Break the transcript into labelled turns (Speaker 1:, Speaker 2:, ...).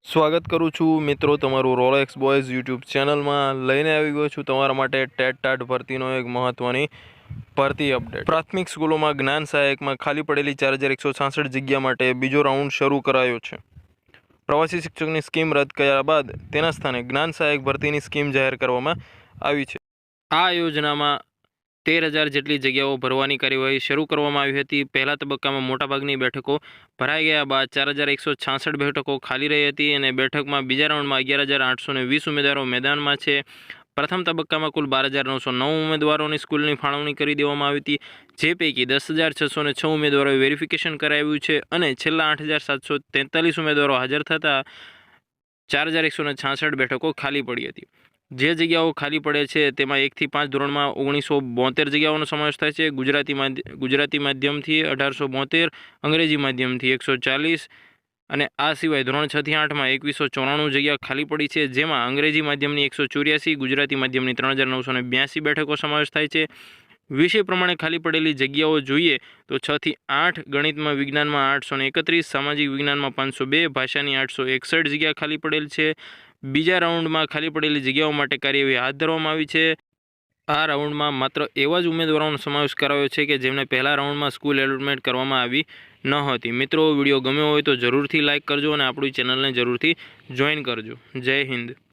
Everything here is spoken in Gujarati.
Speaker 1: સ્વાગત કરું છું મિત્રો તમારું રોલેક્સ બોયઝ યુટ્યુબ ચેનલમાં લઈને આવી ગયો છું તમારા માટે ટેટ ટાટ ભરતીનો એક મહત્ત્વની ભરતી અપડેટ। પ્રાથમિક સ્કૂલોમાં જ્ઞાન સહાયકમાં ખાલી પડેલી 4166 જગ્યા માટે બીજો રાઉન્ડ શરૂ કરાયો છે। પ્રવાસી શિક્ષકની સ્કીમ રદ કર્યા બાદ તેના સ્થાને જ્ઞાન સહાયક ભરતીની સ્કીમ જાહેર કરવામાં આવી છે। આ યોજનામાં 13,000 જેટલી જગ્યાઓ ભરવાની કાર્યવાહી શરૂ કરવામાં આવી હતી। પહેલા તબક્કામાં મોટાભાગની બેઠકો ભરાઈ ગયા બાદ 4,166 બેઠકો ખાલી રહી હતી અને બેઠકમાં બીજા રાઉન્ડમાં 11,820 ઉમેદવારો મેદાનમાં છે। પ્રથમ તબક્કામાં કુલ 12,909 ઉમેદવારોની સ્કૂલની ફાળવણી કરી દેવામાં આવી હતી, જે પૈકી 10,606 ઉમેદવારોએ વેરિફિકેશન કરાવ્યું છે અને છેલ્લા 8,743 ઉમેદવારો હાજર થતાં 4,166 બેઠકો ખાલી પડી હતી। જે જગ્યાઓ ખાલી પડે છે તેમાં 1 થી 5 ધોરણમાં 1972 જગ્યાઓનો સમાવેશ થાય છે। ગુજરાતી માધ્યમથી 1872, અંગ્રેજી માધ્યમથી 140 અને આ સિવાય ધોરણ 6 થી 8માં 2194 જગ્યા ખાલી પડી છે, જેમાં અંગ્રેજી માધ્યમની 184, ગુજરાતી માધ્યમની 3,982 બેઠકો સમાવેશ થાય છે। વિષય પ્રમાણે ખાલી પડેલી જગ્યાઓ જોઈએ તો 6 થી 8 ગણિતમાં વિજ્ઞાનમાં 831, સામાજિક વિજ્ઞાનમાં 502, ભાષાની 861 જગ્યા ખાલી પડેલ છે। બીજા રાઉન્ડમાં ખાલી પડેલી જગ્યાઓ માટે કાર્યવાહી હાથ ધરવામાં આવી છે। આ રાઉન્ડમાં માત્ર એવા જ ઉમેદવારોનો સમાવેશ કરાયો છે કે જેમને પહેલા રાઉન્ડમાં સ્કૂલ એલોટમેન્ટ કરવામાં આવી ન હતી। મિત્રો, વિડીયો ગમ્યો હોય તો જરૂરથી લાઇક કરજો અને આપણી ચેનલને જરૂરથી જોઈન કરજો। જય હિન્દ।